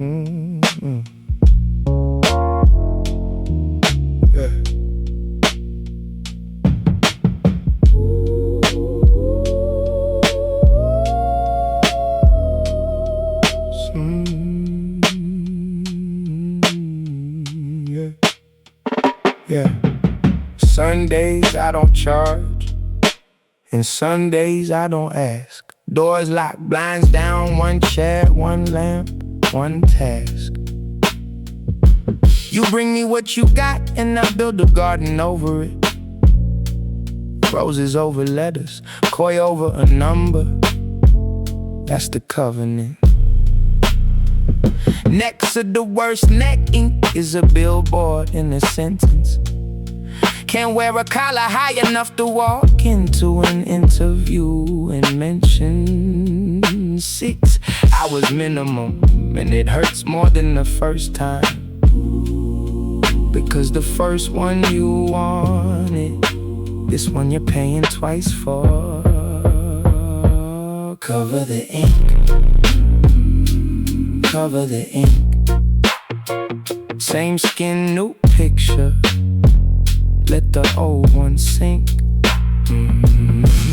Yeah. Sundays I don't charge, and Sundays I don't ask. Doors locked, blinds down, one chair, one lamp, one task. You bring me what you got, and I build a garden over it. Roses over letters, koi over a number. That's the covenant. Next to the worst neck ink is a billboard in a sentence. Can't wear a collar high enough to walk into an interview and mention 6 hours minimum, and it hurts more than the first time, because the first one you wanted, this one you're paying twice for. Cover the ink, cover the ink. Same skin, new picture. Let the old one sink.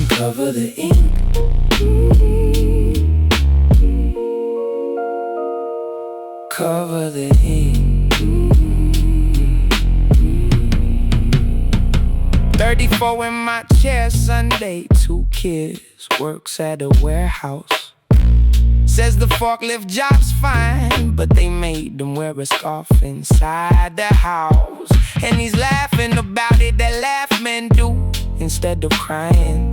Cover the ink. Cover the ink. 34 in my chair Sunday. 2 kids, works at a warehouse. Says the forklift job's fine, but they made them wear a scarf inside the house. And he's laughing about it, that laugh men do, instead of crying.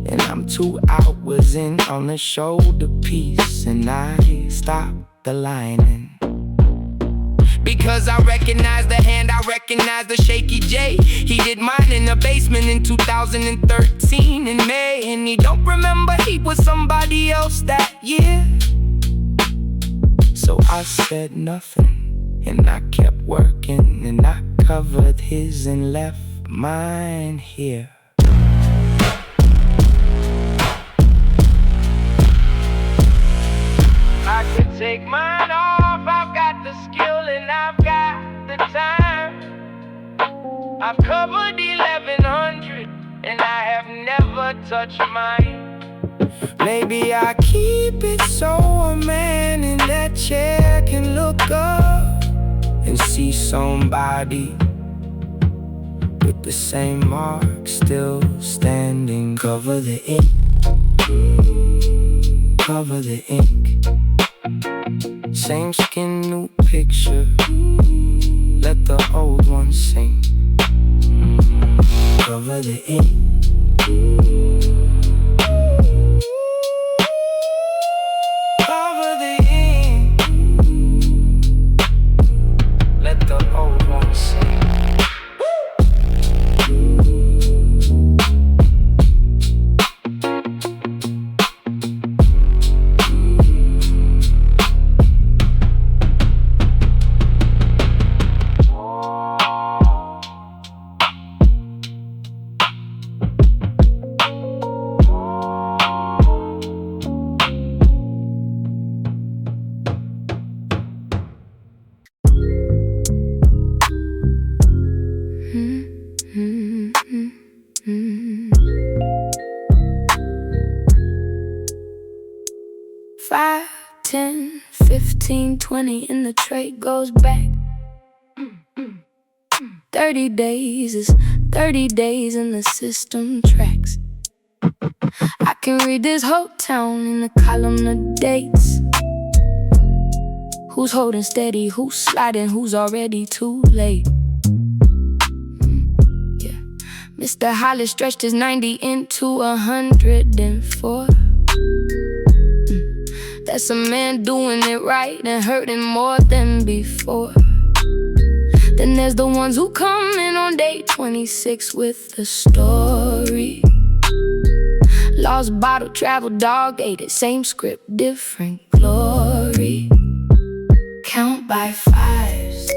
And I'm 2 hours in on the shoulder piece, and I stop the lining. Because I recognize the hand, I recognize the shaky J. He did mine in the basement in 2013 in May, and he don't remember he was somebody else that year. So I said nothing, and I kept working, and I covered his and left mine here. I could take mine off, I've got the skill and I've got the time. I've covered 1100 and I have never touched mine. Maybe I keep it so a man in that chair can look up and see somebody with the same mark still standing. Cover the ink, cover the ink. Same skin, new picture. Let the old one sing. Cover the ink. Cover the ink. Let the old one sing. Five, 10, 15, 20, and the tray goes back. 30 days is 30 days and the system tracks. I can read this whole town in the column of dates. Who's holding steady, who's sliding, who's already too late. Yeah, Mr. Hollis stretched his 90 into 104. That's a man doing it right and hurting more than before. Then there's the ones who come in on day 26 with a story. Lost bottle, travel dog, ate it, same script, different glory. Count by fives,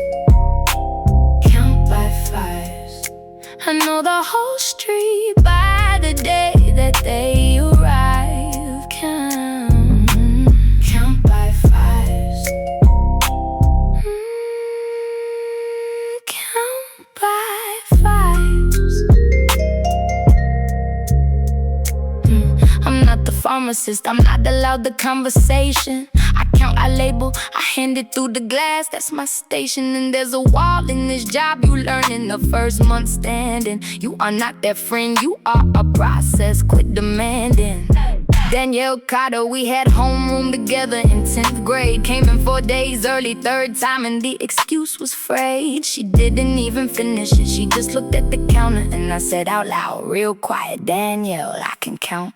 count by fives. I know the whole street by the day that they arrive. Count by fives, pharmacist. I'm not allowed the conversation. I count, I label, I hand it through the glass. That's my station. And there's a wall in this job you learn in the first month standing. You are not that friend, you are a process. Quit demanding. Danielle Carter, we had homeroom together in 10th grade. Came in 4 days early, third time, and the excuse was frayed. She didn't even finish it, she just looked at the counter. And I said out loud, real quiet, Danielle, I can count.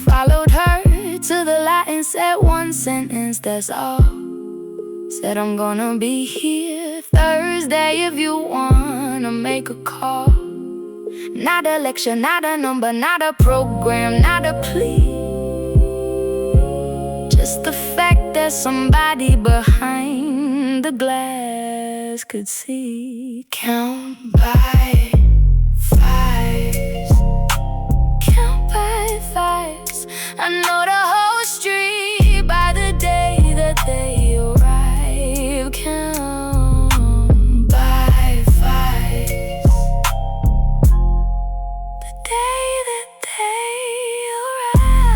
Followed her to the lot and said one sentence, that's all. Said I'm gonna be here Thursday if you wanna make a call. Not a lecture, not a number, not a program, not a plea. Just the fact that somebody behind the glass could see. Count by fives, count by fives. I know the whole street by the day that they arrive. Count by fives, the day that they arrive.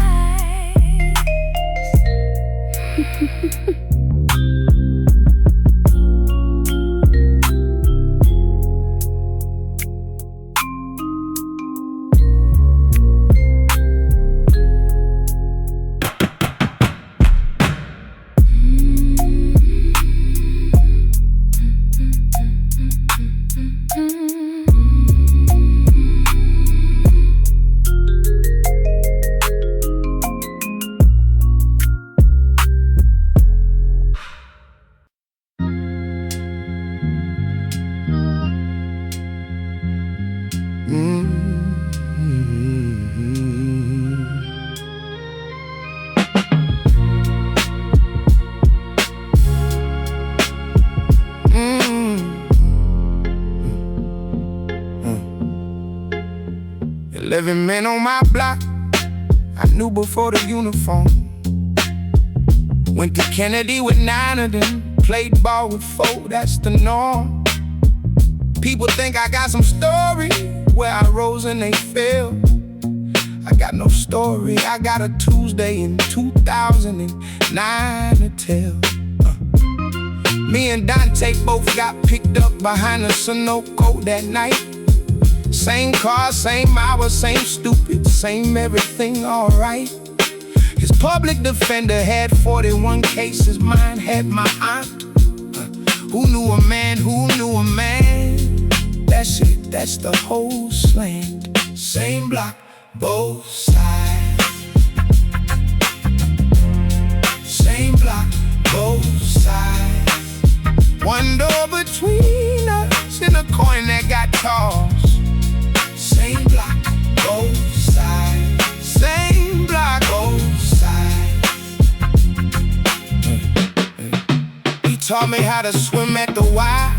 Living men on my block, I knew before the uniform. Went to Kennedy with 9 of them, played ball with 4, that's the norm. People think I got some story, where I rose and they fell. I got no story, I got a Tuesday in 2009 to tell. Me and Dante both got picked up behind a Sunoco that night. Same car, same hour, same stupid, same everything alright. His public defender had 41 cases, mine had my aunt. Who knew a man, who knew a man? That's it, that's the whole slant. Same block, both sides. Same block, both sides. One door between us and a coin that got tossed. Same block, both sides. Same block, both sides. He taught me how to swim at the Y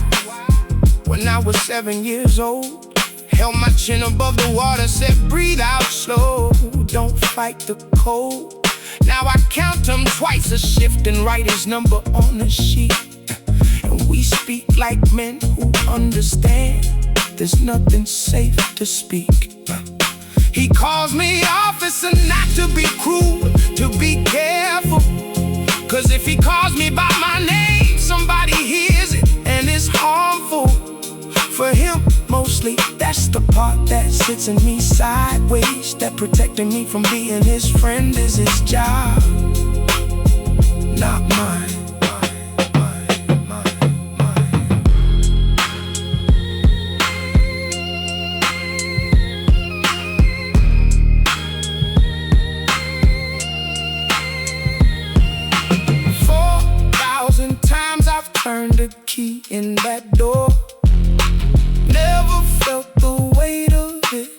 when I was 7 years old. Held my chin above the water, said breathe out slow. Don't fight the cold. Now I count them twice a shift and write his number on the sheet. And we speak like men who understand. There's nothing safe to speak. He calls me officer, not to be cruel, to be careful. Cause if he calls me by my name, somebody hears it and it's harmful. For him, mostly, that's the part that sits in me sideways. That protecting me from being his friend is his job, not mine. 4,000 times I've turned the key in that door. Never felt the weight of it.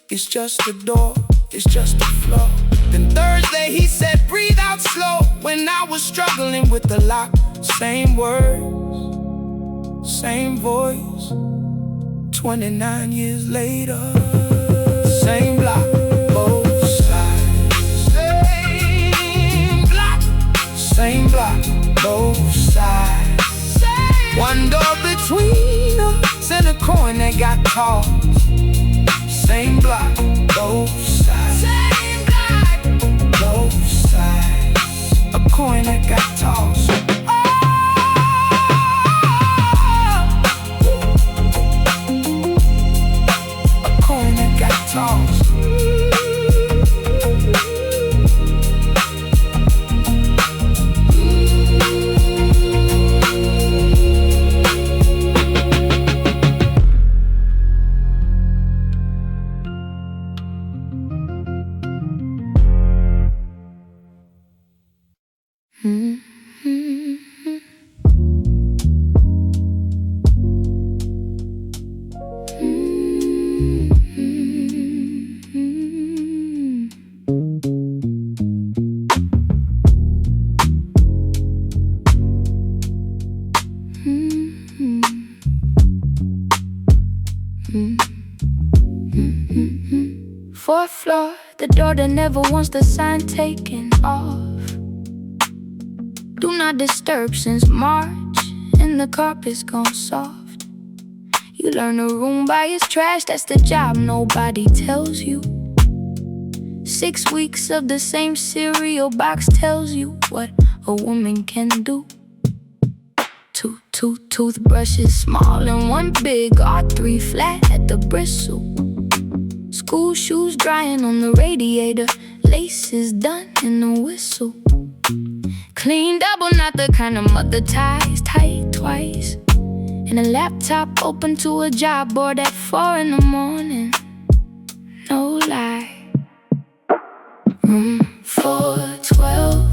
It's just a door, it's just a floor. Then Thursday he said breathe out slow. When I was struggling with the lock. Same words, same voice. 29 years later. Same block, both sides. Same block, same block. both sides. One door between us and a coin that got tossed. Same block, both sides. Same block, both sides. A coin that got tossed. A coin that got tossed. Fourth floor, the door that never wants the sign taken off. Do not disturb since March, and the carpet's gone soft. You learn a room by its trash, that's the job nobody tells you. 6 weeks of the same cereal box tells you what a woman can do. Two toothbrushes, small and one big, all three flat at the bristle. School shoes drying on the radiator, laces done in the whistle. Clean double, not the kind of mother ties, tight twice. And a laptop open to a job board at 4 in the morning. No lie. Room 412.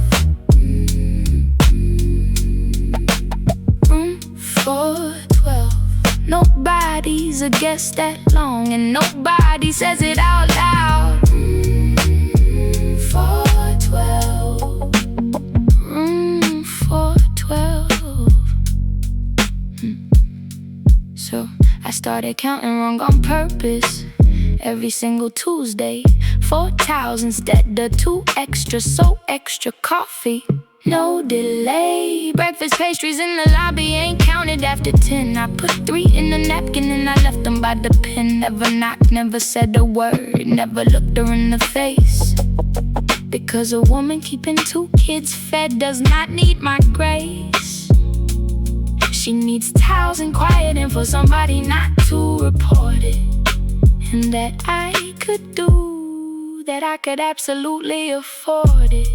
Room 412. Nobody's a guest that long, and nobody says it out loud. 412. Room 412. So I started counting wrong on purpose. Every single Tuesday, 4 towels instead of 2 extra. So extra coffee, no delay. Breakfast pastries in the lobby ain't counted after 10. I put 3 in the napkin and I left them by the pen. Never knocked, never said a word, never looked her in the face. Because a woman keeping 2 kids fed does not need my grace. She needs towels and quiet, and for somebody not to report it. And that I could do, that I could absolutely afford it.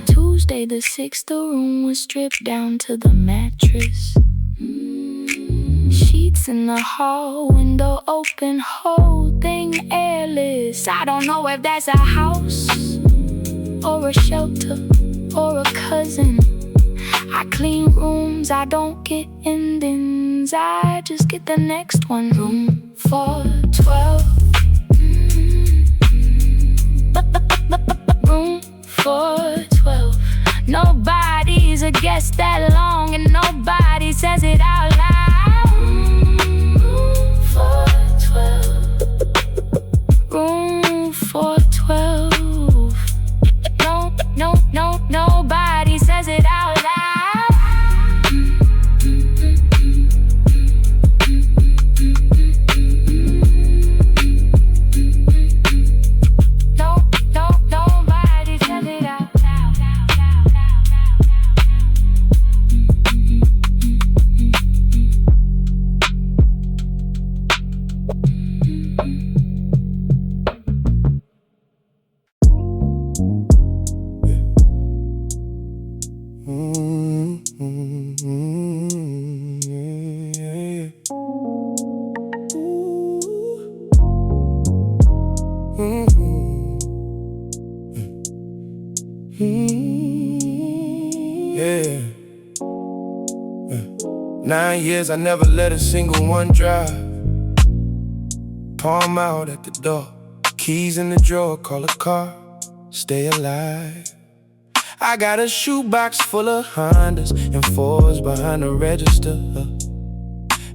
Tuesday the 6th, the room was stripped down to the mattress. Sheets in the hall, window open, whole thing airless. I don't know if that's a house, or a shelter, or a cousin. I clean rooms, I don't get endings, I just get the next one. Room 412. Room 412. Nobody's a guest that long, and nobody says it out loud. Room 412. Room 412. No, nobody says it out loud. Nobody says it out loud. Yeah. 9 years, I never let a single one drive. Palm out at the door, keys in the drawer, call a car, stay alive. I got a shoebox full of Hondas and Fords behind the register.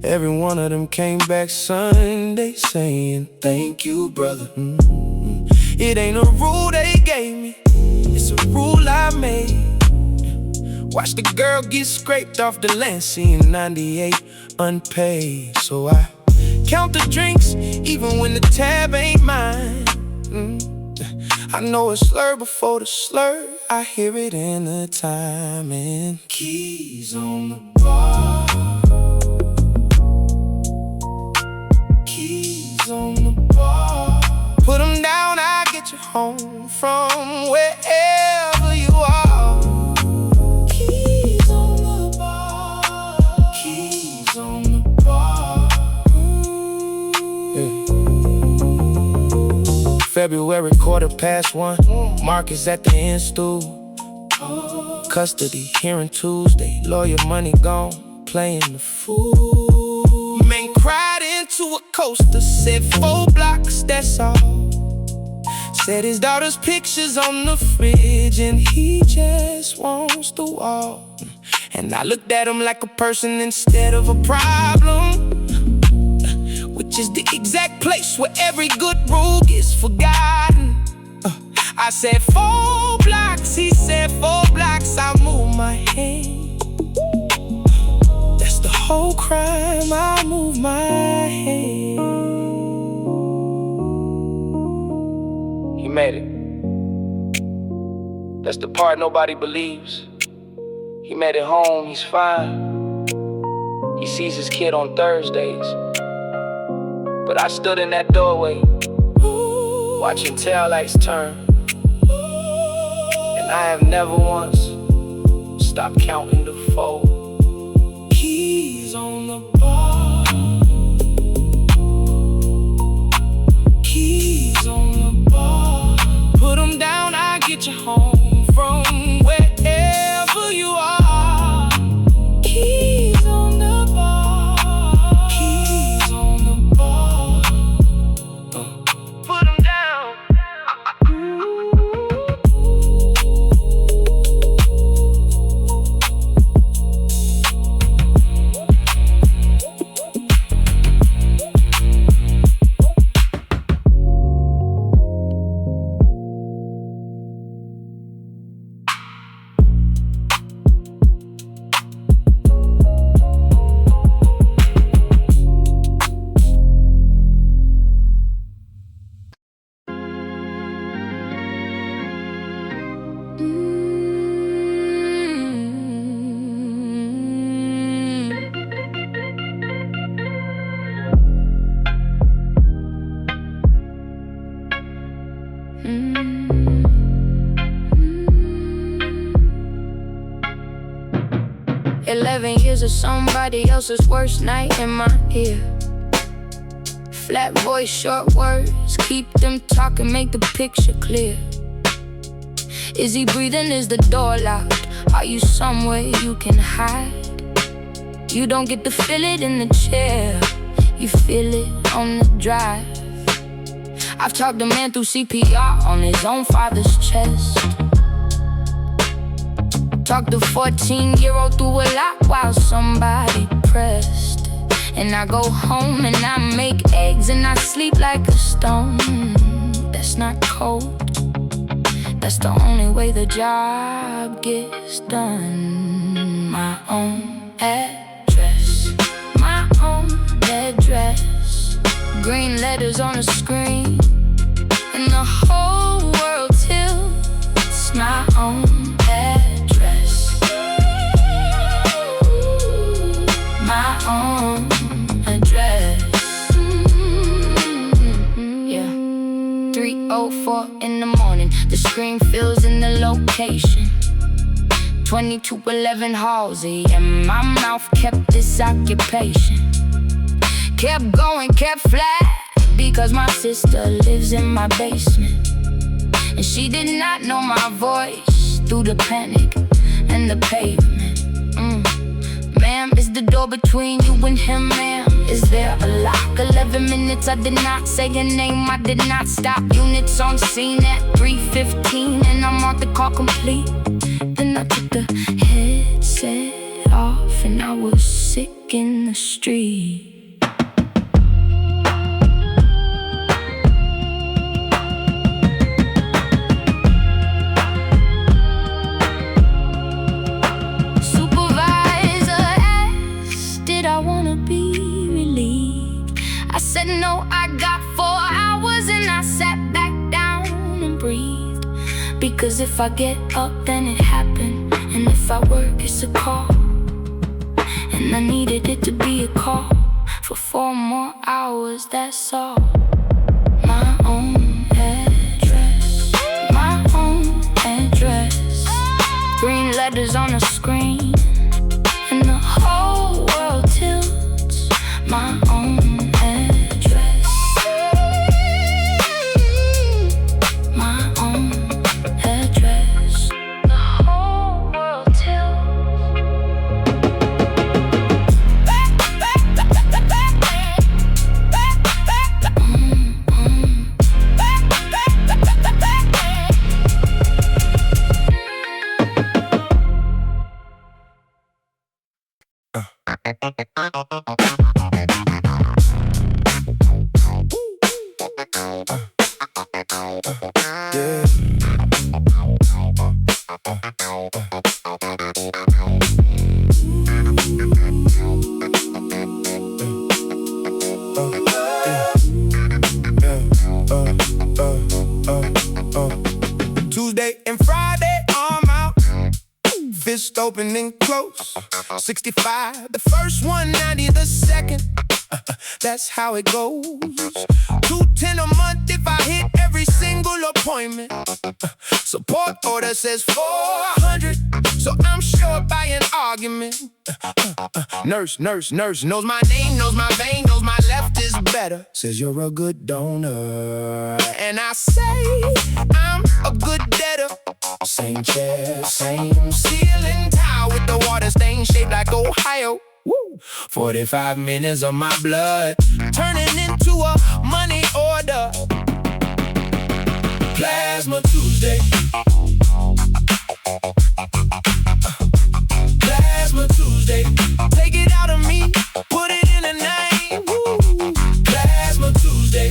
Every one of them came back Sunday saying, thank you, brother. It ain't a rule they gave me, it's a rule I made. Watch the girl get scraped off the Lancey in 98 unpaid. So I count the drinks even when the tab ain't mine. I know a slur before the slur, I hear it in the timing. Keys on the bar, keys on the bar. Put them down, I get you home from wherever you are. Keys on the bar, keys on the bar. February 1:15, Marcus at the end stool. Custody hearing Tuesday, lawyer money gone, playing the fool. Man cried into a coaster, said 4 blocks, that's all. Said his daughter's pictures on the fridge and he just wants the wall. And I looked at him like a person instead of a problem, which is the exact place where every good rule gets forgotten. I said 4 blocks, he said 4 blocks, I move my hand. That's the whole crime, I move my hand. He made it. That's the part nobody believes. He made it home, he's fine. He sees his kid on Thursdays. But I stood in that doorway, watching taillights turn. And I have never once stopped counting the 4. Keys on the bar, keys on the bar. Put them down, I get you home from wherever you are. Keys on the bar, keys on the bar. Put them down. Years of somebody else's worst night in my ear. Flat voice, short words, keep them talking, make the picture clear. Is he breathing? Is the door locked? Are you somewhere you can hide? You don't get to feel it in the chair, you feel it on the drive. I've talked a man through CPR on his own father's chest. Talked a 14-year-old through a lot while somebody pressed. And I go home and I make eggs and I sleep like a stone. That's not cold, that's the only way the job gets done. My own address, my own address. Green letters on the screen and the whole world tilts. My own address, my own address. Yeah. 3:04 in the morning, the screen fills in the location. 2211 Halsey, and my mouth kept this occupation. Kept going, kept flat, because my sister lives in my basement. And she did not know my voice through the panic and the pavement. Ma'am, is the door between you and him, ma'am? Is there a lock? 11 minutes, I did not say your name, I did not stop. Units on scene at 3:15, and I marked the call complete. I took the headset off and I was sick in the street. I said no, I got 4 hours and I sat back down and breathed. Because if I get up then it happened, and if I work it's a call. And I needed it to be a call for 4 more hours, that's all. My own address, my own address. Green letters on the screen and the whole world tilts. My own Tuesday and Friday, arm out, fist open and close. 65, the first one, 90 the second. That's how it goes. 210 a month if I hit every single appointment. Support order says 400, so I'm sure by an argument. Nurse knows my name, knows my vein, knows my left is better. Says you're a good donor, and I say I'm a good debtor. Same chair, same ceiling tile with the water stain shaped like Ohio. 45 minutes of my blood turning into a money order. Plasma Tuesday. Plasma Tuesday. Take it out of me, put it in a name. Plasma Tuesday.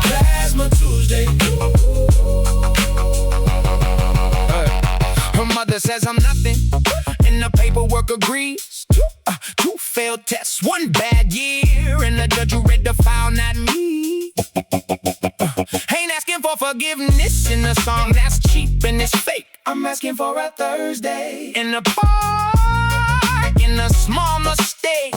Plasma Tuesday. Her mother says I'm nothing, and the paperwork agrees. 2 failed tests, 1 bad year, and the judge who read the file, not me. Ain't asking for forgiveness in a song that's cheap and it's fake. I'm asking for a Thursday in the park, in a small mistake.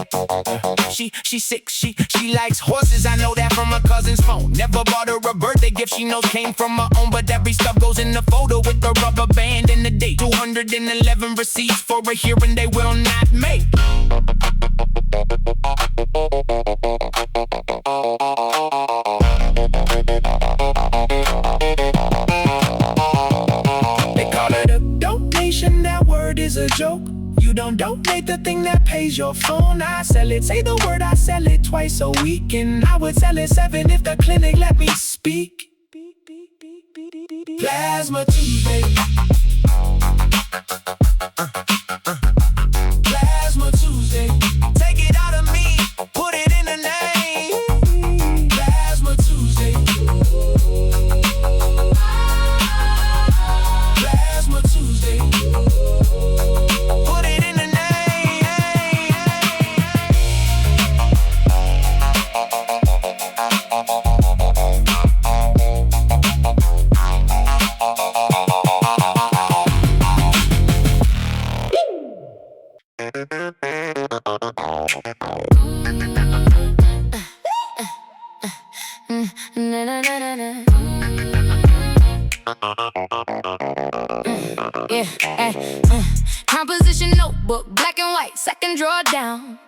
She sick, she likes horses, I know that from her cousin's phone. Never bought her a birthday gift, she knows came from her own. But every stuff goes in the photo with the rubber band and the date. 211 receipts for a hearing they will not make. They call it a donation, that word is a joke. You don't donate the thing that pays your phone. I sell it, say the word, I sell it twice a week. And I would sell it 7 if the clinic let me speak. Plasma Tuesday. Plasma Tuesday. Take it out of me, put it in a name. Plasma Tuesday. Plasma Tuesday. Put it in a name. Composition notebook, black and white, second drawer down.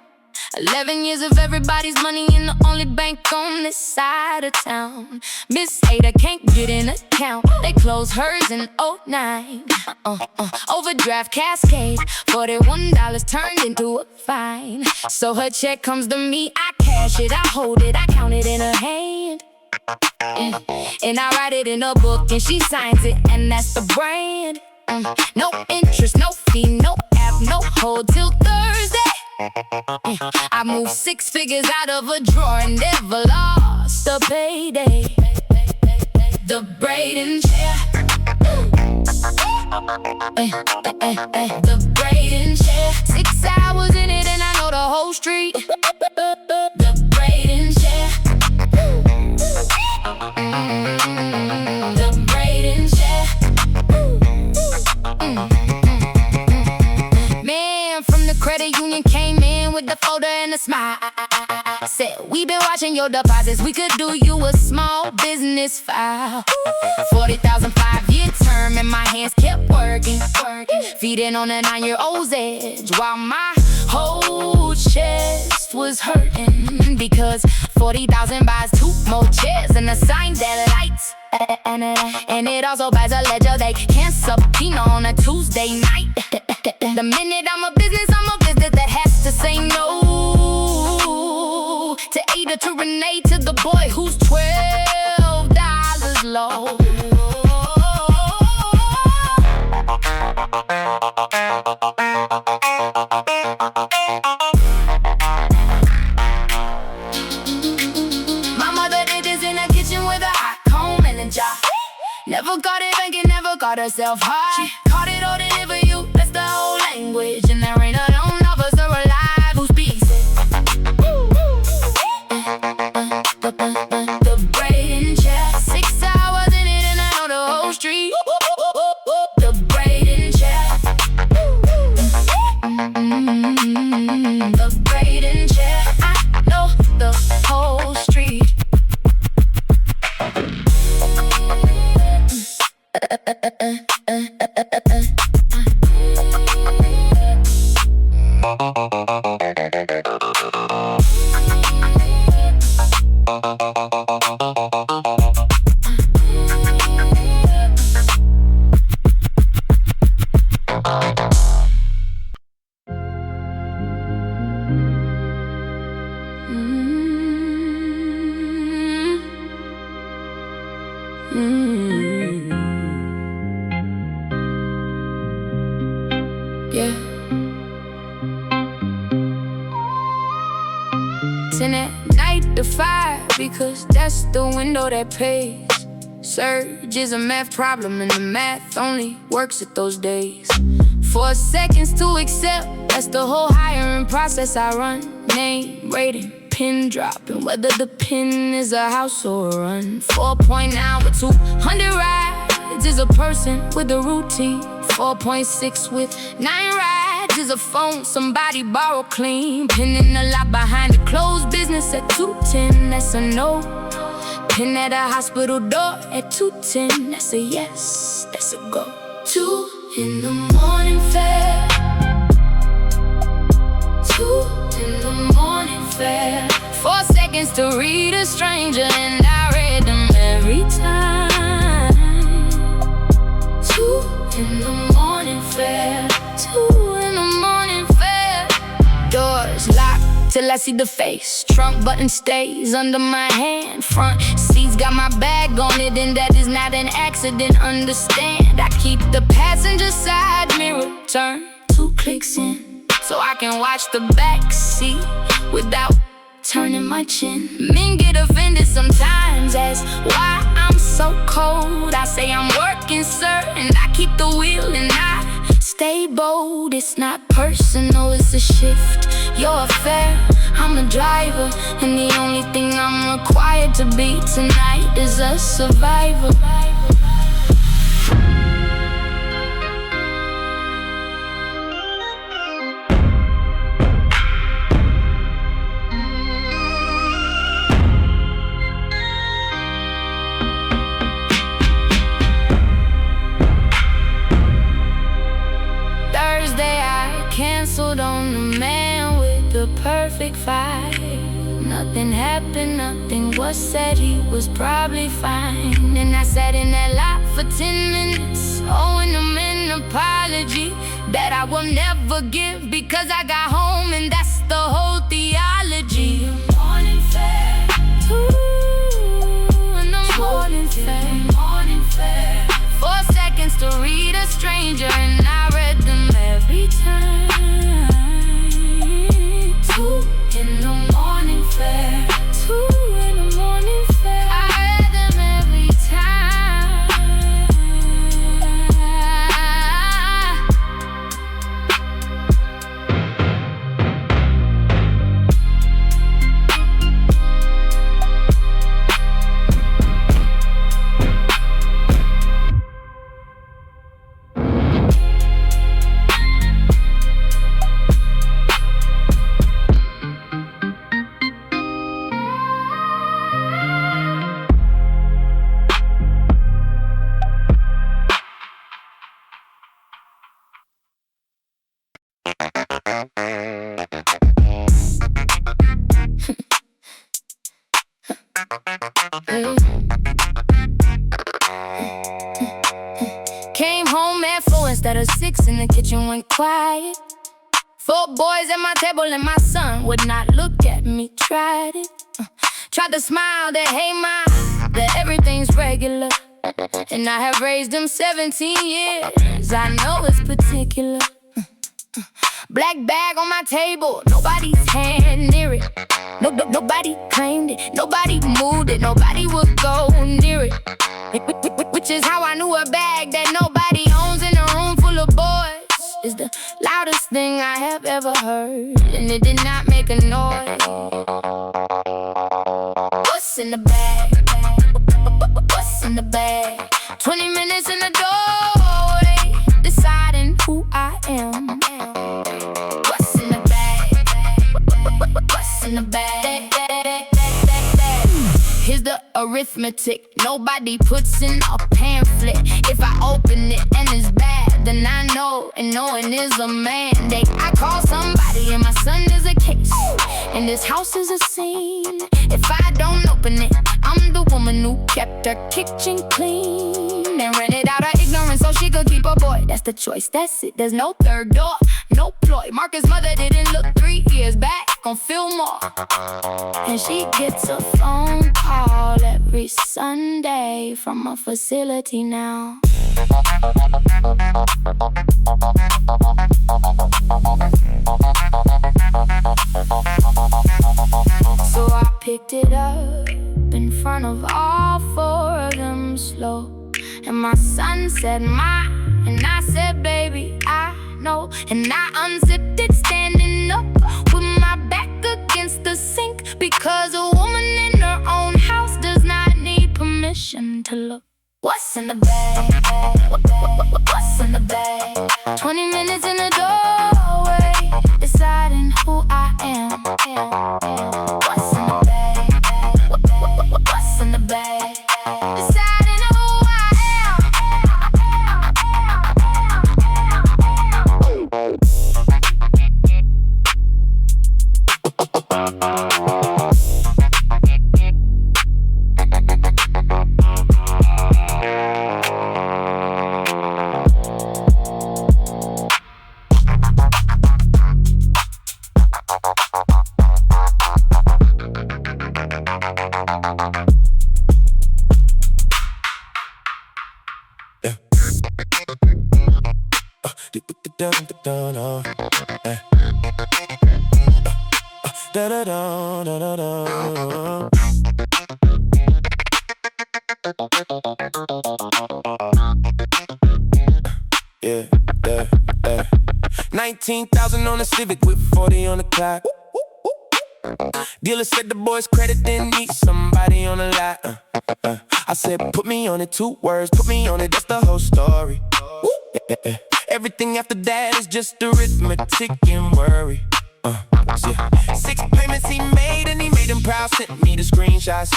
11 years of everybody's money in the only bank on this side of town. Miss Ada can't get an account, they closed hers in '09. Overdraft cascade, $41 turned into a fine. So her check comes to me, I cash it, I hold it, I count it in her hand. And I write it in a book and she signs it, and that's the brand. No interest, no fee, no app, no hold till Thursday. I moved 6 figures out of a drawer and never lost a payday. The braiding chair. The braiding chair. 6 hours in it and I know the whole street. The braiding chair. The braiding chair. Man from the credit union came in with the folder and a smile. Said, we been watching your deposits, we could do you a small business file. 40,000 5-year term and my hands kept working. Feeding on a 9-year-old's edge while my whole chest was hurting. Because 40,000 buys 2 more chairs and a sign that lights. And it also buys a ledger they can't subpoena on a Tuesday night. The minute I'm a business that has to say no. To Ada, to Renee, to the boy who's $12 low. My mother did this in the kitchen with a hot comb and a jar. Never got it banking, never got herself high. She caught it all deliver you, that's the whole language. And there ain't a known officer alive who speaks it. The braiding chair. 6 hours in it and I know the whole street. The braiding chair. The braiding chair. I know the whole street. Yeah. 10 at night to 5 because that's the window that pays. Surge is a math problem and the math only works at those days. 4 seconds to accept, that's the whole hiring process I run. Name, rating, pin dropping, whether the pin is a house or a run. 4.9 with 200 rides is a person with a routine. 4.6 with 9 rides is a phone somebody borrowed clean. Pinning a lot behind the closed business at 210, that's a no. Pin at a hospital door at 210, that's a yes, that's a go. 2 in the morning fair. 2 in the morning fair. 4 seconds to read a stranger and I read them every time. 2 in the morning fair. 2 in the morning fair. Doors locked till I see the face. Trunk button stays under my hand. Front seats got my bag on it, and that is not an accident, understand. I keep the passenger side mirror turned 2 clicks in, so I can watch the back seat without turning my chin. Men get offended sometimes, ask why I'm so cold. I say I'm working, sir, and I keep the wheel and I stay bold. It's not personal, it's a shift. Your affair, I'm a driver, and the only thing I'm required to be tonight is a survivor. Canceled on the man with the perfect vibe. Nothing happened, nothing was said, he was probably fine. And I sat in that lot for 10 minutes, owing him an apology that I will never give, because I got home and that's the whole theology. Morning fair. 2 stranger, and I read them every time. 2 in the morning fair, 2 in the morning fair. I read them every Came home at 4 instead of 6, and the kitchen went quiet. 4 boys at my table and my son would not look at me. Tried it, tried to smile that hey ma, that everything's regular. And I have raised them 17 years, I know it's particular. Black bag on my table, nobody's hand near it. Nobody claimed it, nobody moved it, nobody would go near it. Which is how I knew a bag that nobody owns in a room full of boys is the loudest thing I have ever heard, and it did not make a noise. What's in the bag? What's in the bag? 20 minutes in the doorway, deciding who I am. What's in the bag? What's in the bag? Here's the arithmetic, nobody puts in a pamphlet. If I open it and it's bad, then I know, and knowing is a mandate. I call somebody and my son is a case, and this house is a scene. If I don't open it, I'm the woman who kept her kitchen clean and rented out her ignorance so she could keep her boy. That's the choice, that's it, there's no third door, no ploy. Marcus' mother didn't look 3 years back on Fillmore, and she gets a phone call every Sunday from a facility now. So I picked it up in front of all 4 of them slow, and my son said ma, and I said baby, I know. And I unzipped it standing up with my back against the sink, because a woman in her own house does not need permission to look. What's in the bag? What's in the bag? 20 minutes in the doorway, deciding who I am. What's in the bag? What's in the bag? Deciding who I Yeah. 19,000 on the Civic with 40 on the clock. Dealer said the boy's credit didn't need somebody on the lot. I said put me on it, 2 words, put me on it, that's the whole story. Everything after that is just arithmetic and worry. 6 payments he made and he made him proud, sent me the screenshots.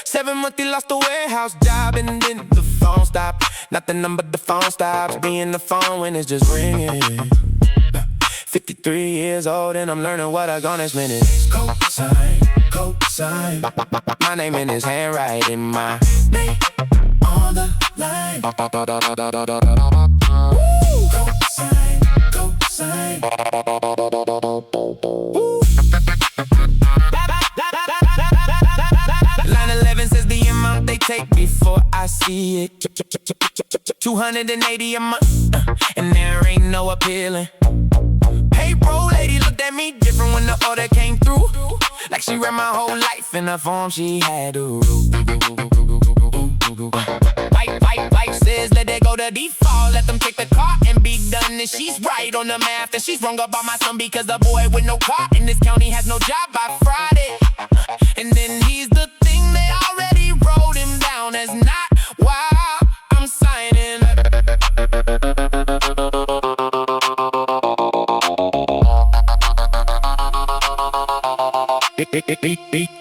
7 months he lost the warehouse job and then the phone stopped. Not the number, the phone stops being the phone when it's just ringing. 53 years old and I'm learning what I got next minute. Cosign, cosign. My name in his handwriting, my name on the line. Cosign, cosign. 9/11 says the amount they take before I see it. $280 a month, and there ain't no appealing. Payroll lady looked at me different when the order came through. Like she read my whole life in the form she had to rule. Wife says let that go to default. Let them take the car and be done. And she's right on the math. And she's wrong about my son because the boy with no car in this county has no job by Friday. And then he's the thing they already wrote him down as not while I'm signing.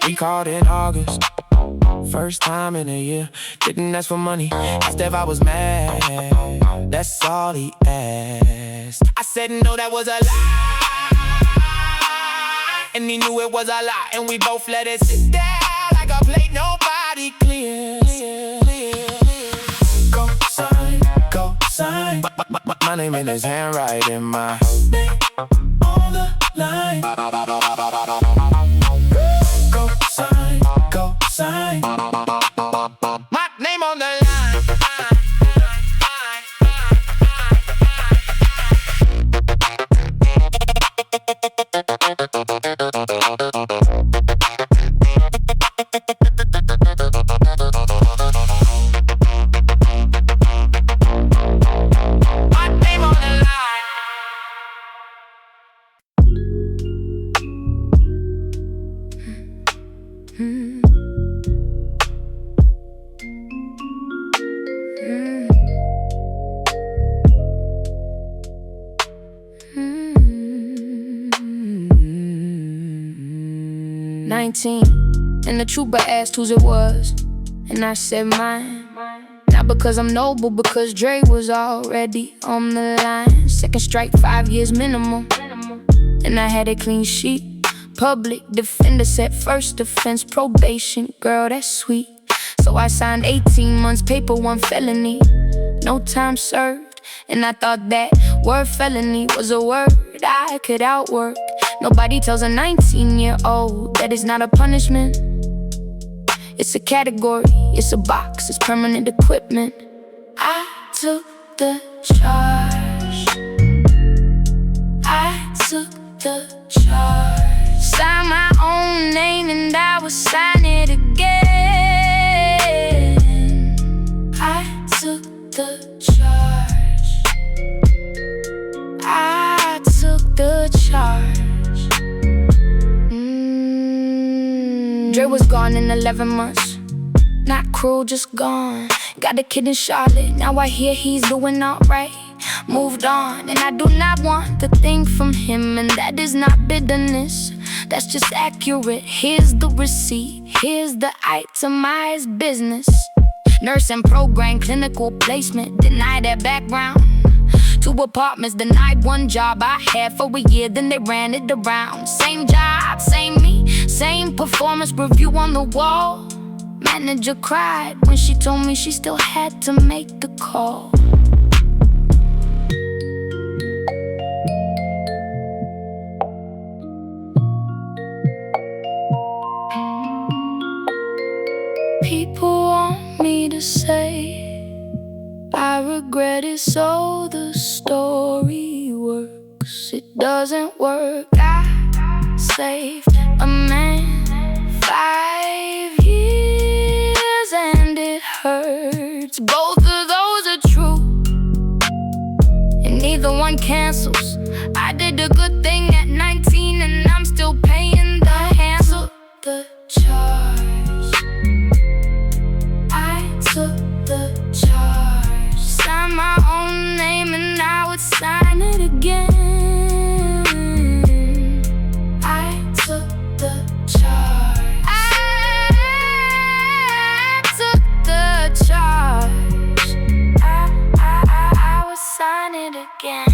He called in August, first time in a year. Didn't ask for money, asked if I was mad. That's all he asked. I said no, that was a lie, and he knew it was a lie. And we both let it sit there like a plate nobody clears. Go sign, go sign. My name in his handwriting, my name on the line. Go sign, go sign. My name on the line. And the trooper asked whose it was, and I said mine. Not because I'm noble, because Dre was already on the line. Second strike, 5 years minimum, and I had a clean sheet. Public defender said first offense probation. Girl, that's sweet. So I signed 18 months, paper 1 felony, no time served. And I thought that word felony was a word I could outwork. Nobody tells a 19-year-old that it's not a punishment. It's a category, it's a box, it's permanent equipment. I took the charge. I took the charge. Signed my own name and I would sign it again. I took the charge. I took the charge. Dre was gone in 11 months. Not cruel, just gone. Got a kid in Charlotte, now I hear he's doing alright. Moved on, and I do not want the thing from him. And that is not bitterness, that's just accurate. Here's the receipt, here's the itemized business. Nursing program, clinical placement, deny that background. 2 apartments, denied 1 job I had for a year, then they ran it around. Same job, same me, same performance review on the wall. Manager cried when she told me she still had to make the call. People want me to say I regret it, so the story works. It doesn't work. I saved a man 5 years and it hurts. Both of those are true, and neither one cancels. I did a good thing at 19 and I'm still paying the handsel. The charge. I took the charge. Sign my own name and I would sign it again. I took the charge. I took the charge. I would sign it again.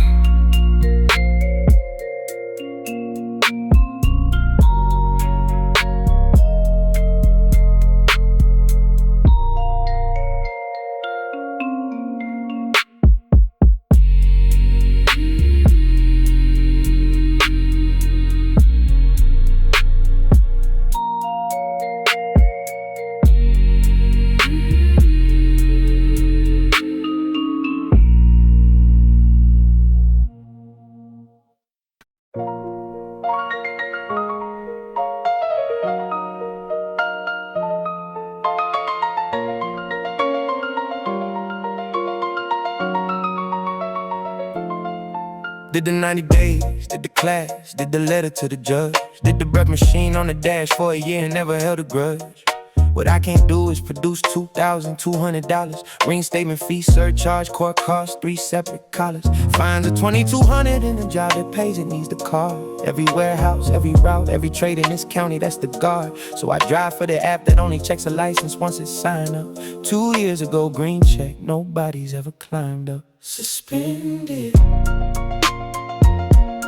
Did the 90 days, did the class, did the letter to the judge. Did the breath machine on the dash for a year and never held a grudge. What I can't do is produce $2,200. Reinstatement fee, surcharge, court costs, 3 separate collars. Fines of $2,200 and a job that pays, it needs the car. Every warehouse, every route, every trade in this county, that's the guard. So I drive for the app that only checks a license once it's signed up. 2 years ago, green check, nobody's ever climbed up. Suspended.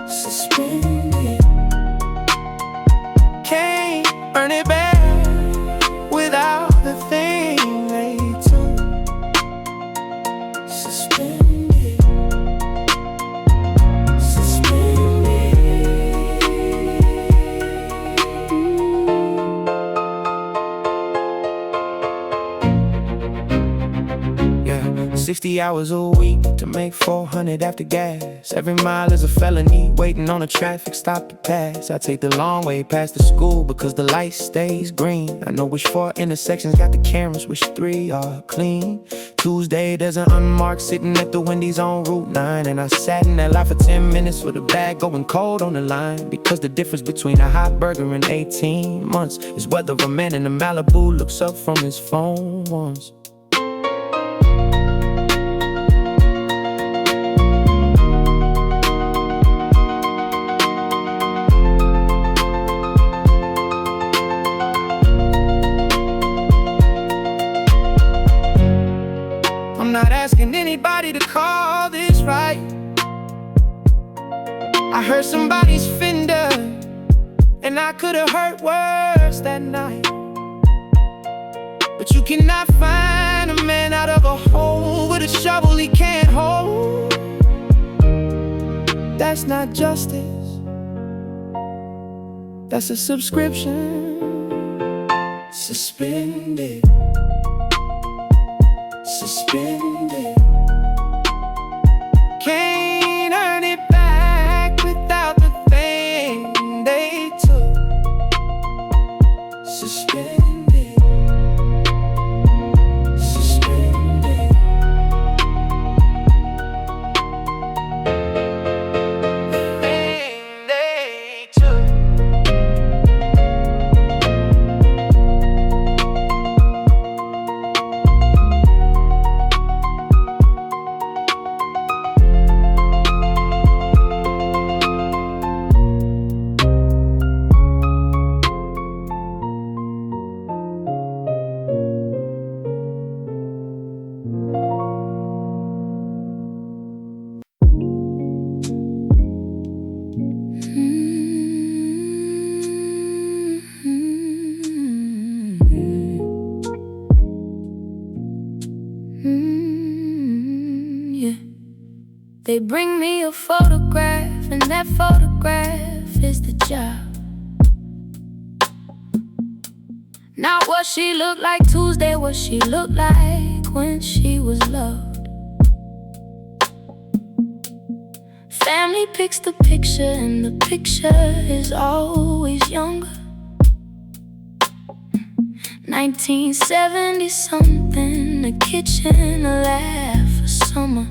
Suspended. Can't earn it back without the thing they took. Suspended. Suspended. Yeah, 60 hours a week to make 400 after gas. Every mile is a felony, waiting on a traffic stop to pass. I take the long way past the school because the light stays green. I know which 4 intersections got the cameras, which 3 are clean. Tuesday there's an unmarked sitting at the Wendy's on Route 9. And I sat in that lot for 10 minutes with a bag going cold on the line. Because the difference between a hot burger and 18 months is whether a man in a Malibu looks up from his phone once. I'm not asking anybody to call this right. I heard somebody's fender, and I could've hurt worse that night. But you cannot find a man out of a hole with a shovel he can't hold. That's not justice, that's a subscription. Suspended. Suspended. Can't earn it back without the thing they took. Suspended. Suspended. Thing they took. Yeah. They bring me a photograph, and that photograph is the job. Not what she looked like Tuesday, what she looked like when she was loved. Family picks the picture, and the picture is always younger. 1970 something, a kitchen, a laugh, a summer.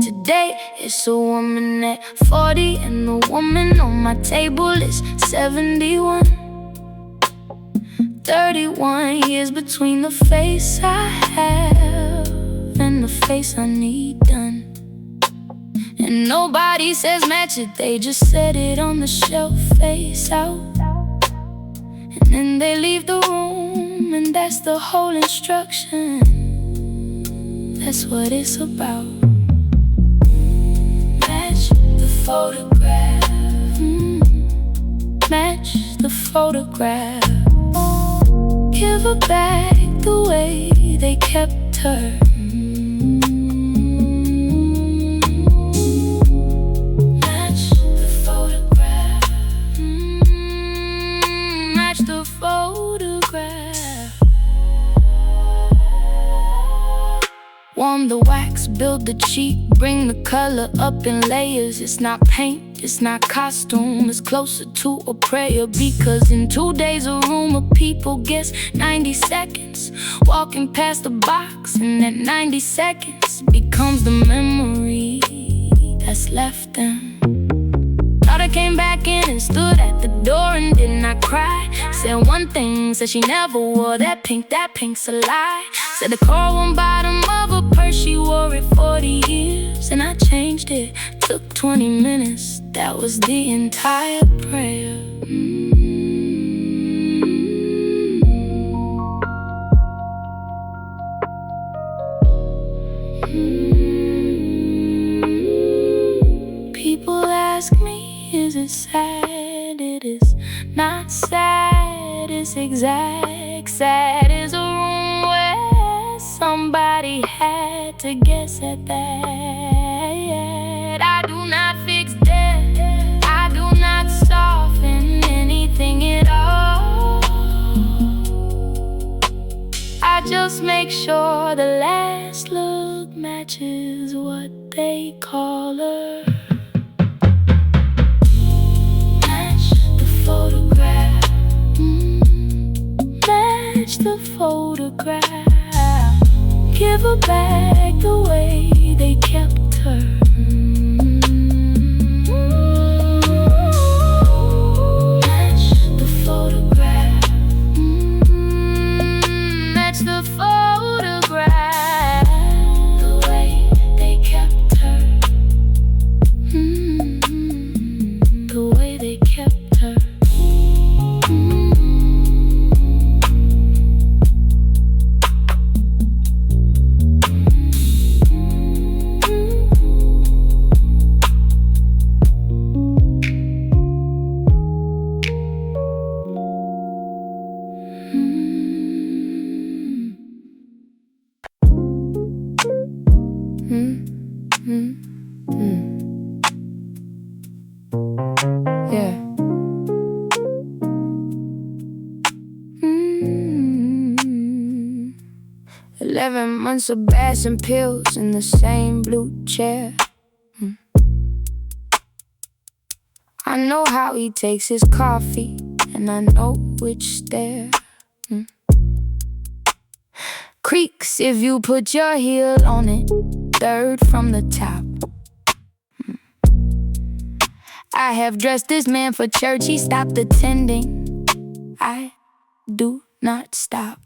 Today it's a woman at 40, and the woman on my table is 71. 31 years between the face I have and the face I need done. And nobody says match it, they just set it on the shelf face out. And then they leave the room, and that's the whole instruction. That's what it's about. Match the photograph. Match the photograph. Give her back the way they kept her. Match the photograph. Match the photograph. Warm the wax, build the cheek, bring the color up in layers. It's not paint, it's not costume, it's closer to a prayer. Because in 2 days a room of people gets 90 seconds walking past the box, and that 90 seconds becomes the memory. has left them. Daughter came back in and stood at the door and did not cry. Said one thing, said she never wore that pink's a lie. Said the coral on bottom of her purse, she wore it 40 years. And I changed it, took 20 minutes, that was the entire prayer. People ask me, is it sad? It is not sad, it's exact. Sad is a room where somebody had to guess at that. I do not fix death, I do not soften anything at all. I just make sure the last look matches what they call her. Photograph, match the photograph. Give her back the way they kept her. Match the photograph, match the photograph. The way they kept her, the way they kept her. Yeah. 11 months of baths and pills in the same blue chair. I know how he takes his coffee, and I know which stare. Creaks if you put your heel on it, third from the top. I have dressed this man for church, he stopped attending. I do not stop.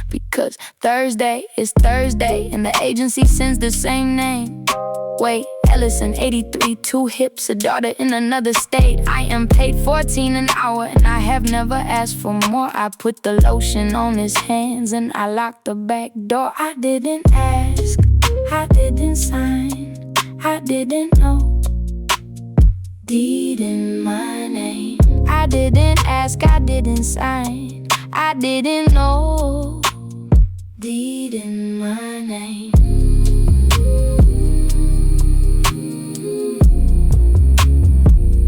Because Thursday is Thursday, and the agency sends the same name. Wait, Ellison, 83, 2 hips, a daughter in another state. I am paid $14 an hour, and I have never asked for more. I put the lotion on his hands, and I locked the back door. I didn't ask, I didn't sign, I didn't know. Deed in my name. I didn't ask, I didn't sign, I didn't know. Deed in my name.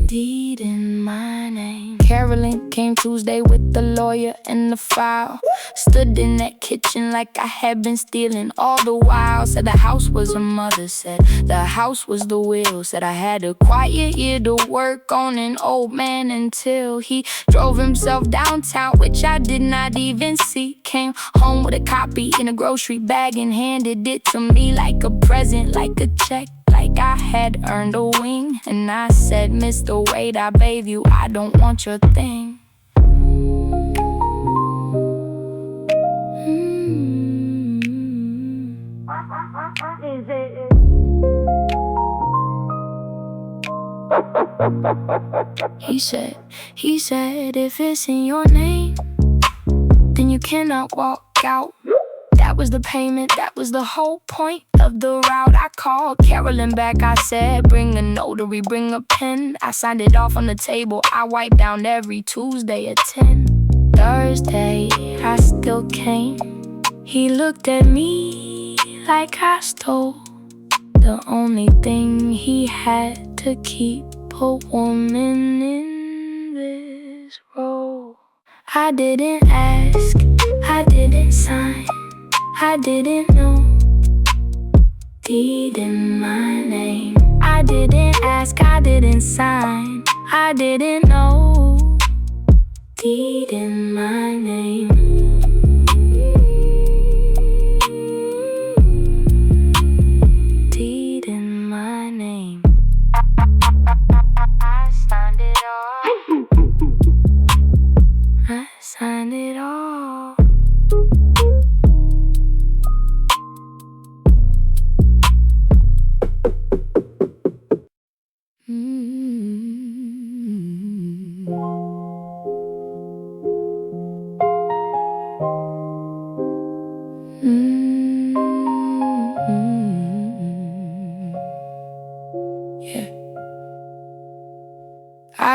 Deed in my name. Carolyn came Tuesday with the lawyer and the file. Stood in that kitchen like I had been stealing all the while. Said the house was her mother, said the house was the will. Said I had a quiet year to work on an old man until he drove himself downtown, which I did not even see. Came home with a copy in a grocery bag and handed it to me like a present, like a check, like I had earned a wing. And I said, Mr. Wade, I bathe you, I don't want your thing. He said, if it's in your name, then you cannot walk out. That was the payment, that was the whole point of the route. I called Carolyn back, I said, bring a notary, bring a pen. I signed it off on the table, I wiped down every Tuesday at 10. Thursday, I still came. He looked at me like I stole the only thing he had to keep a woman in this role. I didn't ask, I didn't sign, I didn't know. Deed in my name. I didn't ask, I didn't sign, I didn't know. Deed in my name. Deed in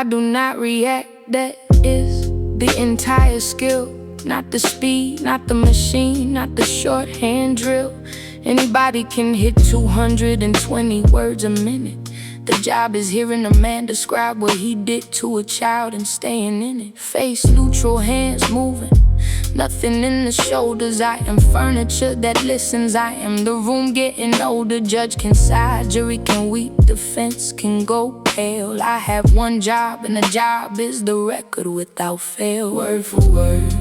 I do not react. That is the entire skill. Not the speed, not the machine, not the shorthand drill. Anybody can hit 220 words a minute. The job is hearing a man describe what he did to a child and staying in it. Face neutral, hands moving, nothing in the shoulders. I am furniture that listens. I am the room getting older. Judge can side, jury can weep, defense can go pale. I have one job, and the job is the record without fail. Word for word,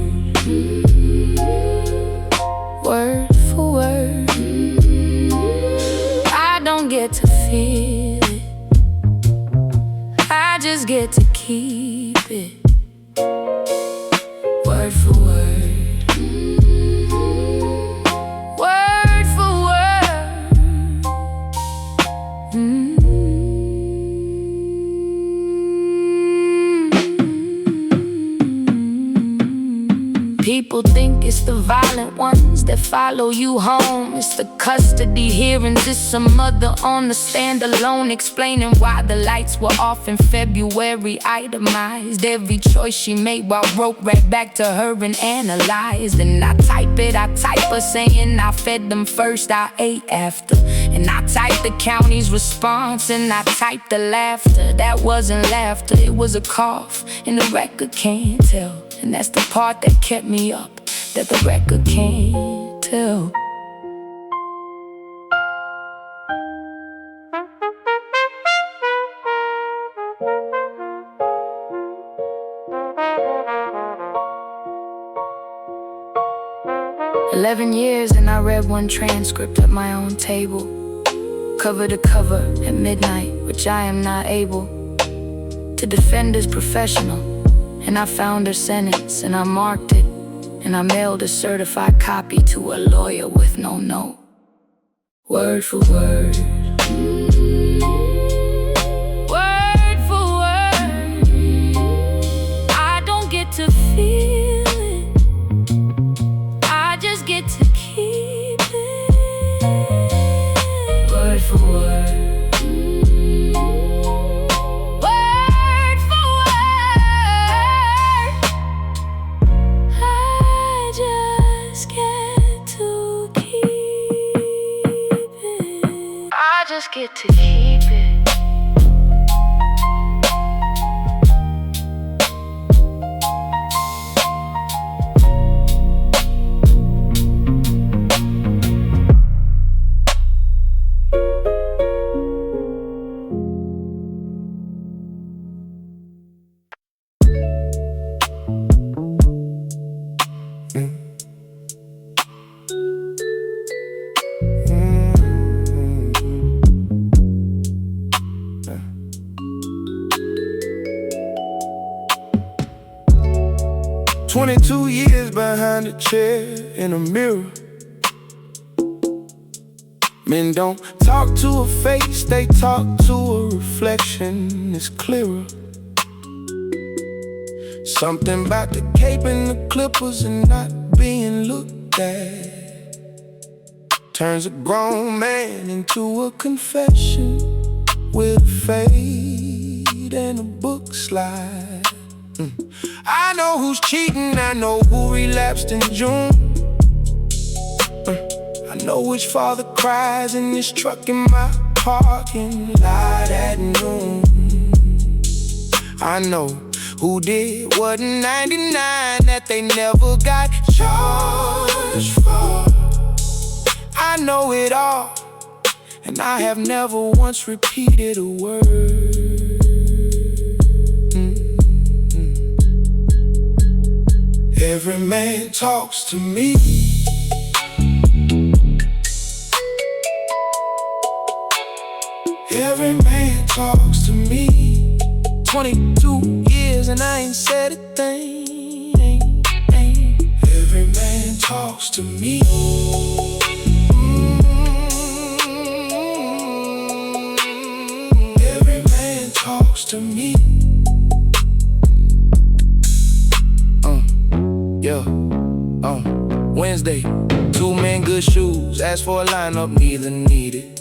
word for word. I don't get to feel it, I just get to keep it. Word for word, word for word. People think it's the violent ones that follow you home. It's the custody hearings, it's some mother on the stand alone, explaining why the lights were off in February. Itemized every choice she made while wrote right back to her and analyzed. And I type her saying I fed them first, I ate after. And I typed the county's response, and I typed the laughter. That wasn't laughter, it was a cough, and the record can't tell. And that's the part that kept me up, that the record can't tell. "11 years and I read one transcript at my own table, cover to cover at midnight, which I am not able to defend as professional. And I found her sentence, and I marked it, and I mailed a certified copy to a lawyer with no note. Word for word, word for word. I don't get to feel it, I just get to keep it. Word for word, get to keep it. "22 years behind a chair in a mirror. Men don't talk to a face, they talk to a reflection. It's clearer. Something about the cape and the clippers and not being looked at turns a grown man into a confession with a fade and a book slide. I know who's cheating, I know who relapsed in June. I know which father cries in this truck in my parking lot at noon. I know who did what in '99 that they never got charged for. I know it all, and I have never once repeated a word. Every man talks to me. Every man talks to me. 22 years and I ain't said a thing. Every man talks to me. Every man talks to me. Wednesday, 2 men, good shoes. Asked for a lineup, neither needed.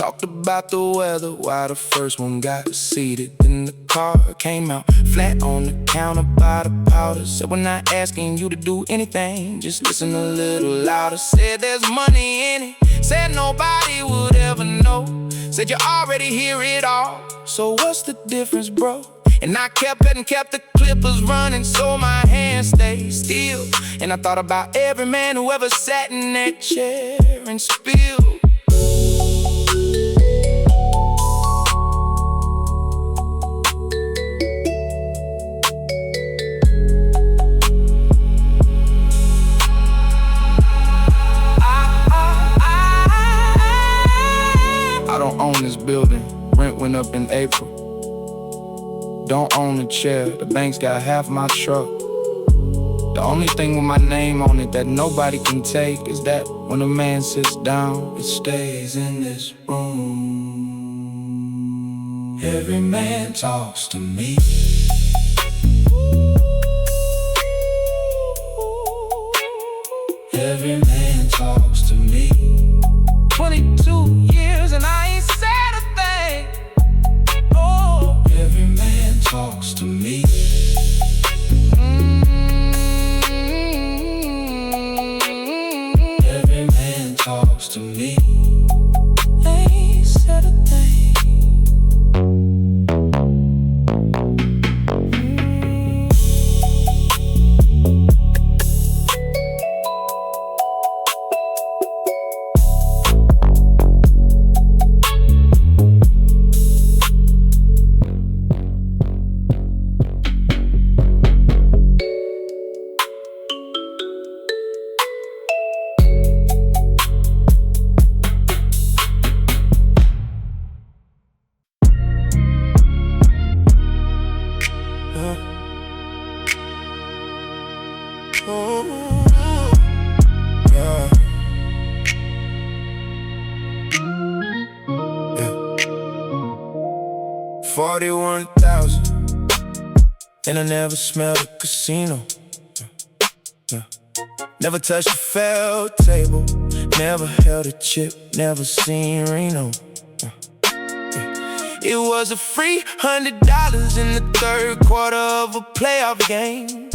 Talked about the weather while the first one got seated. Then the car came out flat on the counter by the powder. Said we're not asking you to do anything, just listen a little louder. Said there's money in it, said nobody would ever know. Said you already hear it all, so what's the difference, bro? And I kept it and kept the clippers running, so my hands stayed still. And I thought about every man who ever sat in that chair and spilled. I don't own this building, rent went up in April. Don't own a chair, the bank's got half my truck. The only thing with my name on it that nobody can take is that when a man sits down, it stays in this room. Every man talks to me. Every man talks to me. 22 years and I ain't said a thing. Oh, every man talks to me. Every man talks to me. Ain't said a thing. Yeah. 41,000, and I never smelled a casino. Yeah. Never touched a failed table, never held a chip, never seen Reno. It was a free $100 in the third quarter of a playoff game.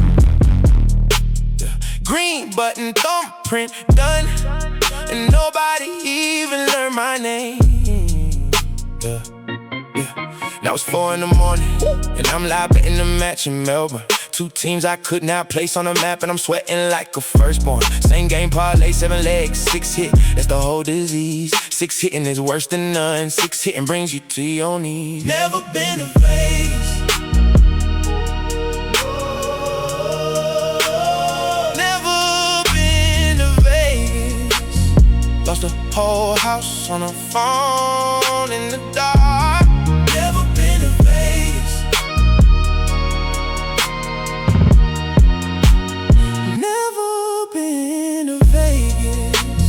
Green button, thumbprint done, and nobody even learned my name. Yeah. Now it's 4 in the morning, and I'm live betting the match in Melbourne. Two teams I could not place on the map, and I'm sweating like a firstborn. Same game parlay, 7 legs, 6 hit, that's the whole disease. 6 hitting is worse than none, 6 hitting brings you to your knees. Never been to Vegas, never been to Vegas. Lost the whole house on the phone in the dark. Never been to Vegas, never been to Vegas.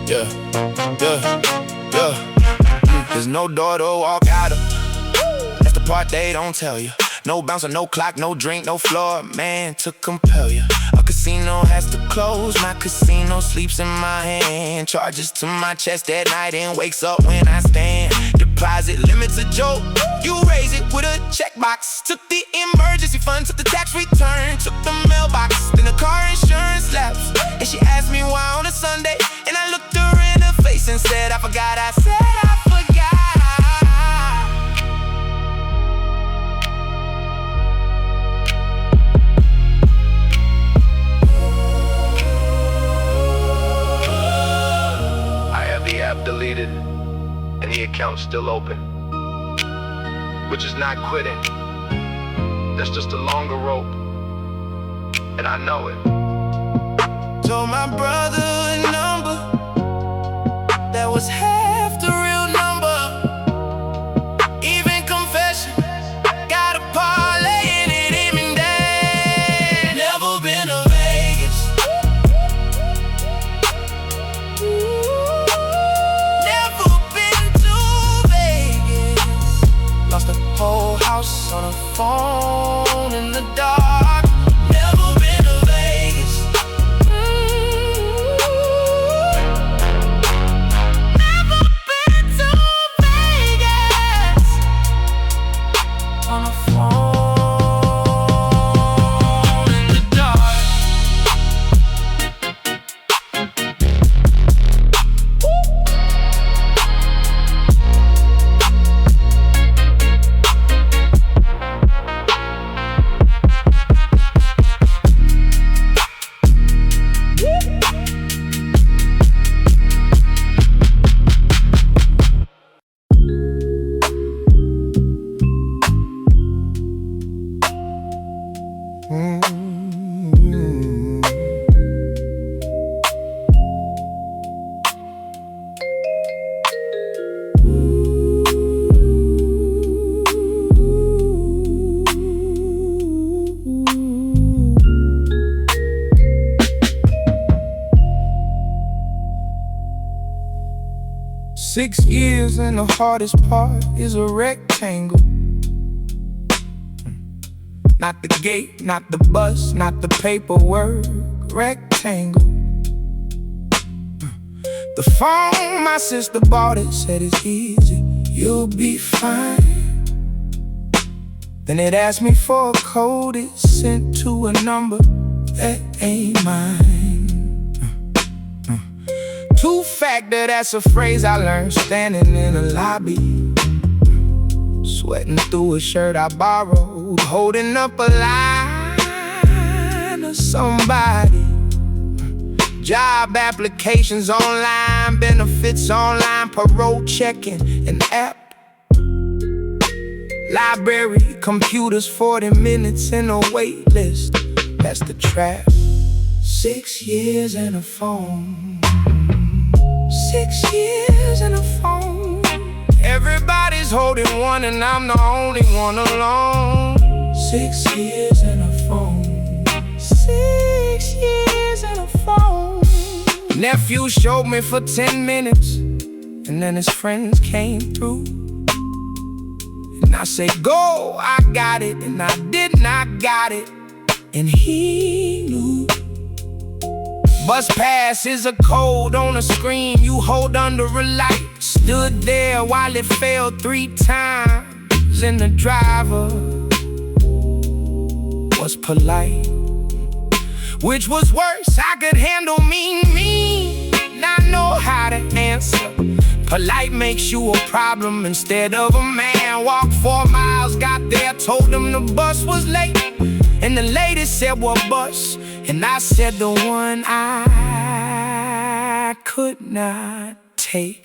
Yeah. There's no door to walk out of. That's the part they don't tell you. No bouncer, no clock, no drink, no floor man to compel you. A casino has to close, my casino sleeps in my hand. Charges to my chest at night and wakes up when I stand. Deposit limits a joke, you raise it with a checkbox. Took the emergency fund, took the tax return, took the mailbox, then the car insurance lapsed. And she asked me why on a Sunday, and I looked her in the face and said I forgot, I said I forgot. The app deleted and the account still open, which is not quitting, that's just a longer rope, and I know it. Told my brother a number that was half the real number. Even confession got a parlay in it, him and dad. Never been to Vegas, whole house on a phone in the dark. Never been to Vegas, 6 years and the hardest part is a rectangle. Not the gate, not the bus, not the paperwork. Rectangle. The phone my sister bought it, said it's easy, you'll be fine. Then it asked me for a code, it sent to a number that ain't mine. Two-factor, that's a phrase I learned standing in a lobby, sweating through a shirt I borrowed, holding up a line of somebody. Job applications online, benefits online, parole checking, an app. Library, computers, 40 minutes in a wait list. That's the trap. 6 years and a phone. 6 years and a phone. Everybody's holding one and I'm the only one alone. 6 years and a phone. 6 years and a phone. Nephew showed me for 10 minutes, and then his friends came through. And I said, go, I got it, and I did not got it, and he knew. Bus pass is a code on a screen you hold under a light. Stood there while it failed 3 times, and the driver was polite. Which was worse, I could handle me, not know how to answer. Polite makes you a problem instead of a man. Walked 4 miles, got there, told them the bus was late. And the lady said, what bus? And I said, the one I could not take.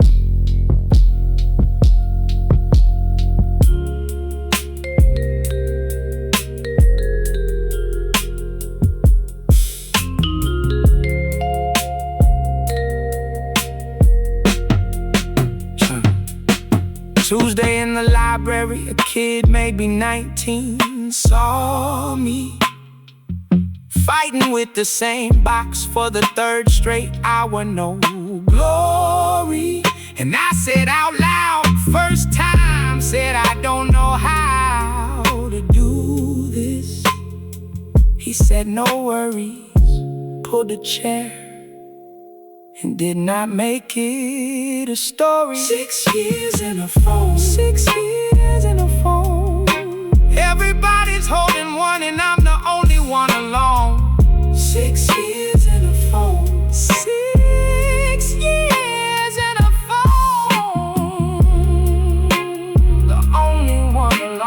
Tuesday in the library, a kid maybe 19 saw me fighting with the same box for the 3rd straight hour, no glory. And I said out loud, first time, said I don't know how to do this. He said no worries, pulled a chair and did not make it a story. 6 years in a phone. 6 years in a phone. Everybody's holding one and I'm the only one alone. 6 years in a phone. 6 years in a phone. The only one alone.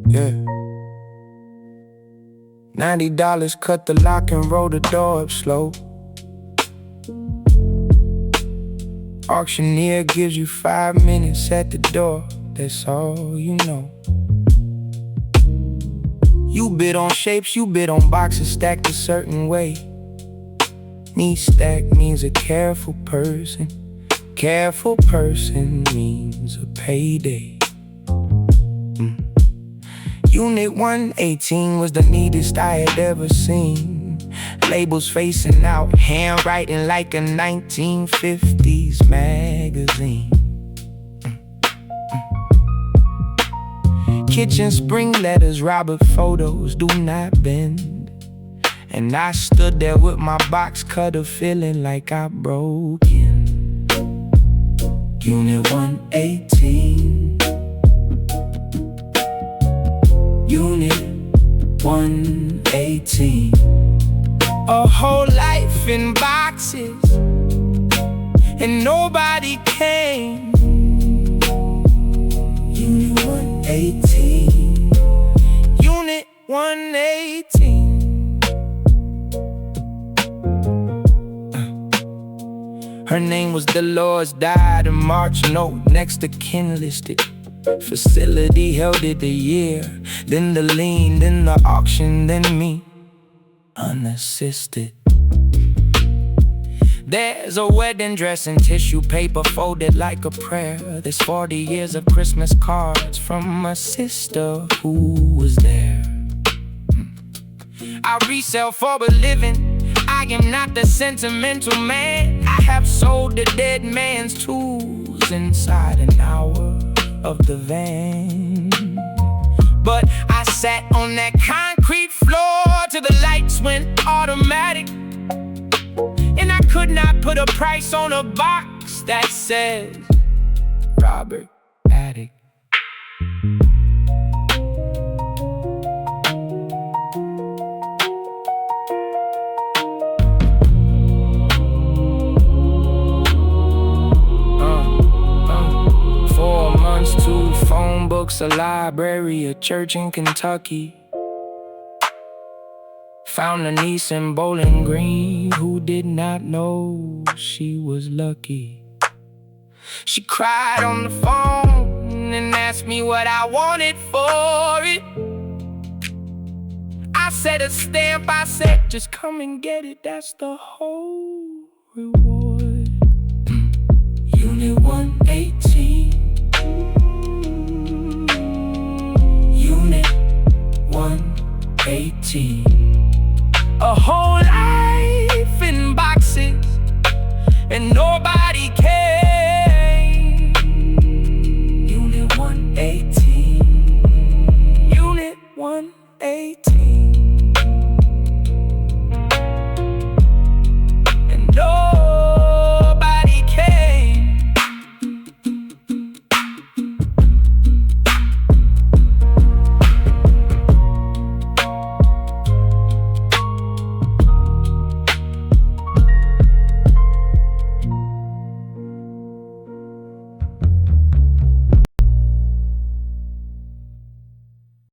Yeah. $90 cut the lock and roll the door up slow. Auctioneer gives you 5 minutes at the door, that's all you know. You bid on shapes, you bid on boxes stacked a certain way. Neat stack means a careful person. Careful person means a payday. Unit 118 was the neatest I had ever seen. Labels facing out, handwriting like a 1950s magazine. Kitchen spring letters, Robert photos do not bend. And I stood there with my box cutter feeling like I broke in. Unit 118. Unit 118. A whole life in boxes, and nobody came. Unit 118. Unit 118. Her name was Dolores, died in March. Note next to kin listed. Facility held it a year. Then the lien, then the auction, then me, unassisted. There's a wedding dress and tissue paper folded like a prayer. There's 40 years of Christmas cards from a sister who was there. I resell for a living. I am not the sentimental man. I have sold the dead man's tools inside an hour of the van. But I sat on that concrete floor till the lights went automatic, and I could not put a price on a box that says Robert Attic. Two phone books, a library, a church in Kentucky. Found a niece in Bowling Green who did not know she was lucky. She cried on the phone and asked me what I wanted for it. I said a stamp, I said just come and get it, that's the whole reward. Unit 118. Unit 118. A whole life in boxes, and nobody cares.